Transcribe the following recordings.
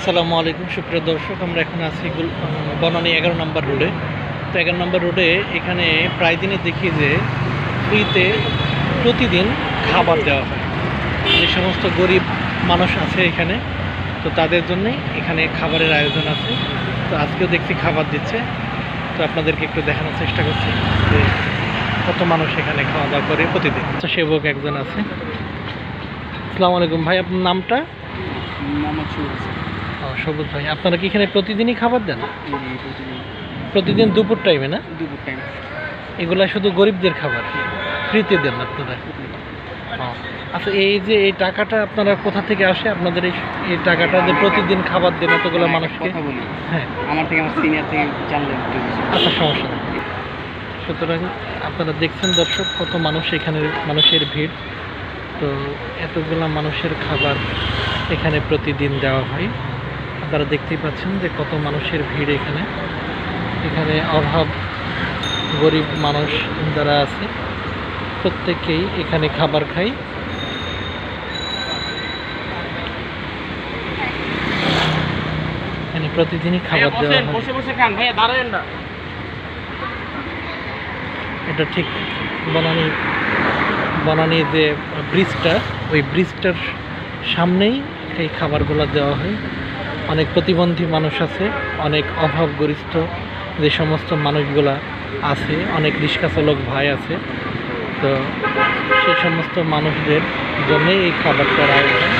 আসসালামু আলাইকুম সুপ্রিয় দর্শক, আমরা এখন আছি বনানী 11 নম্বর রোডে। তো 11 নম্বর রোডে এখানে প্রায় দিনই দেখি যে ফ্রিতে প্রতিদিন খাবার দেওয়া হয়। যে সমস্ত গরিব মানুষ আছে এখানে, তো তাদের জন্যই এখানে খাবারের আয়োজন আছে। তো আজকেও দেখছি খাবার দিচ্ছে। তো আপনাদেরকে একটু দেখানোর চেষ্টা করছি যে কত মানুষ এখানে খাওয়া দাওয়া করে প্রতিদিন। তো সেবক একজন আছে। আসসালামু আলাইকুম ভাই, আপনার নামটা? সবুজ ভাই, আপনারা কি এখানে প্রতিদিনই খাবার দেন? প্রতিদিন দুপুর টাইমে না? দুপুর টাইম। এগুলা শুধু গরিবদের খাবার ফ্রিতে দেন আপনারা? আচ্ছা, এই যে এই টাকাটা আপনারা কোথা থেকে আসে? আপনাদের এই টাকাটা যে প্রতিদিন খাবার দেন এতগুলো মানুষকে? হ্যাঁ, আমার থেকে আমার সিনিয়র থেকে জানলেন। আচ্ছা, সমস্যা নেই। সুতরাং আপনারা দেখছেন দর্শক, কত মানুষ এখানে, মানুষের ভিড়। তো এতগুলা মানুষের খাবার এখানে প্রতিদিন দেওয়া হয়। আপনারা দেখতেই পাচ্ছেন যে কত মানুষের ভিড় এখানে। এখানে অভাব গরিব মানুষ যারা আছে প্রত্যেকেই এখানে খাবার খায়। এখানে প্রতিদিনই খাবার দেওয়া হয়। বসে বসে খান ভাইয়া, দাঁড়াবেন না। এটা ঠিক বনানী যে ব্রিজটা, ওই ব্রিজটার সামনেই এই খাবারগুলো দেওয়া হয়। অনেক প্রতিবন্ধী মানুষ আছে, অনেক অভাবগ্রস্ত যে সমস্ত মানুষগুলা আছে, অনেক রিক্সা চালক ভাই আছে। তো সেই সমস্ত মানুষদের জন্যই এই খাবারটার আয়োজন।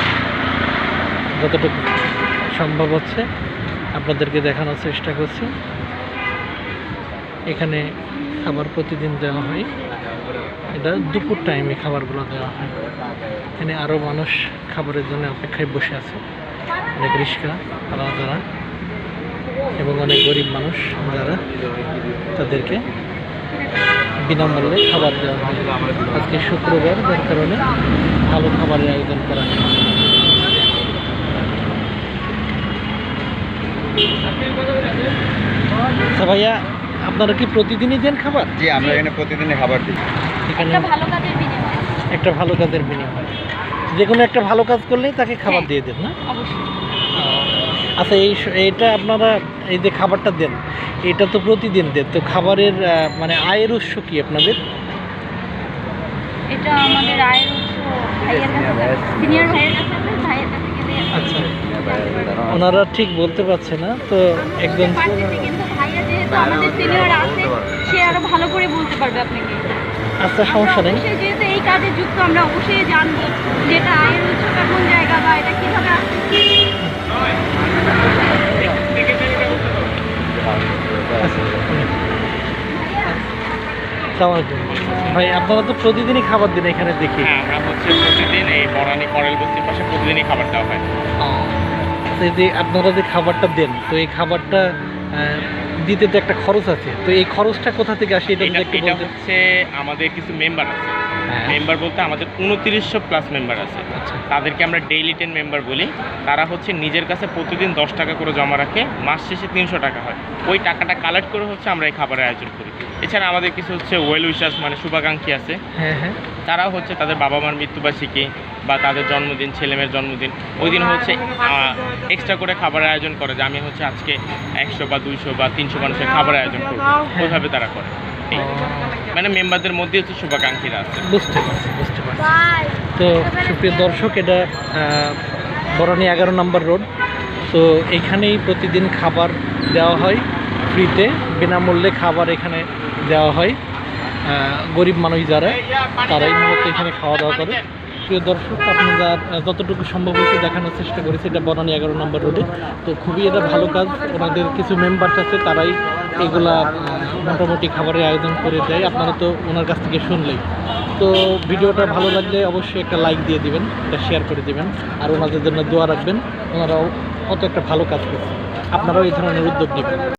যতটুকু সম্ভব হচ্ছে আপনাদেরকে দেখানোর চেষ্টা করছি। এখানে খাবার প্রতিদিন দেওয়া হয়। এটা দুপুর টাইমে খাবারগুলো দেওয়া হয়। এখানে আরও মানুষ খাবারের জন্য অপেক্ষায় বসে আছে, অনেক রিক্সা যারা এবং অনেক গরিব মানুষ যারা, তাদেরকে বিনামূল্যে খাবার দেওয়া হয়। আজকে শুক্রবার, যার কারণে ভালো খাবারের আয়োজন করা হয়। আচ্ছা ভাইয়া, আপনারা কি প্রতিদিনই দেন খাবার? জি, আমরা এখানে প্রতিদিনই খাবার দিই। এখানে একটা ভালো কাজের বিনিময়, যে কোনো একটা ভালো কাজ করলেই তাকে খাবার দিয়ে দেন, না? আচ্ছা, এইটা আপনারা এই যে খাবারটা দেন, এটা তো প্রতিদিন দেন, তো খাবারের মানে আয়ের উৎস কি আপনাদের? এটা আমাদের আয়ের উৎস সিনিয়র ভাইয়ের কাছে, ভাইয়ের কাছে গেলে। আচ্ছা, ওনারা ঠিক বলতে পারছে না, তো একজন কিন্তু ভাইয়া যেহেতু আমাদের সিনিয়র আছে, সে আরো ভালো করে বলতে পারবে আপনাকে। আচ্ছা, সমস্যা নেই। যেহেতু এই কাজে যুক্ত, আমরা অবশ্যই জানবো যেটা আয়ের উৎসটা কোন জায়গা বা এটা কিভাবে আসছে। ভাই, আপনারা তো প্রতিদিনই খাবার দিন এখানে দেখি। হ্যাঁ, আমরা হচ্ছে প্রতিদিন এই বনানী করেল বস্তির পাশে প্রতিদিনই খাবার দেওয়া হয়। এই যে আপনারা যে খাবারটা দেন, তো এই খাবারটা দিতে তো একটা খরচ আছে, তো এই খরচটা কোথা থেকে আসে? এটা হচ্ছে আমাদের কিছু মেম্বার আছে। মেম্বার বলতে আমাদের 2900 প্লাস মেম্বার আছে। তাদেরকে আমরা ডেইলি 10 মেম্বার বলি। তারা হচ্ছে নিজের কাছে প্রতিদিন 10 টাকা করে জমা রাখে, মাস শেষে 300 টাকা হয়। ওই টাকাটা কালেক্ট করে হচ্ছে আমরা এই খাবারের আয়োজন করি। এছাড়া আমাদের কিছু হচ্ছে ওয়েল উইশার্স, মানে শুভাকাঙ্ক্ষী আছে। হ্যাঁ, তারাও হচ্ছে তাদের বাবা মার মৃত্যুবার্ষিকী বা তাদের জন্মদিন, ছেলেমেয়ের জন্মদিন, ওই দিন হচ্ছে এক্সট্রা করে খাবারের আয়োজন করে, যে আমি হচ্ছে আজকে 100 বা 200 বা 300 মানুষের খাবারের আয়োজন করবো। ওইভাবে তারা করে। মানে মেম্বারদের মধ্যে হচ্ছে শুভাকাঙ্ক্ষীরা আছে। বুঝতে পারছি। তো সুপ্রিয় দর্শক, এটা বনানী 11 নম্বর রোড। তো এখানেই প্রতিদিন খাবার দেওয়া হয় ফ্রিতে, বিনামূল্যে খাবার এখানে দেওয়া হয়। গরিব মানুষ যারা, তারাই মূলত এখানে খাওয়া দাওয়া করে। প্রিয় দর্শক, আপনারা যতটুকু সম্ভব হয়েছে দেখানোর চেষ্টা করেছি। এটা বনানী 11 নম্বর রোডে। তো খুবই এটা ভালো কাজ। ওনাদের কিছু মেম্বার্স আছে, তারাই এগুলা মোটামুটি খাবারের আয়োজন করে দেয়। আপনারা তো ওনার কাছ থেকে শুনলেই। তো ভিডিওটা ভালো লাগলে অবশ্যই একটা লাইক দিয়ে দিবেন, এটা শেয়ার করে দিবেন, আর ওনাদের জন্য দোয়া রাখবেন। ওনারাও কত একটা ভালো কাজ করছে, আপনারাও এই ধরনের উদ্যোগ নেবেন।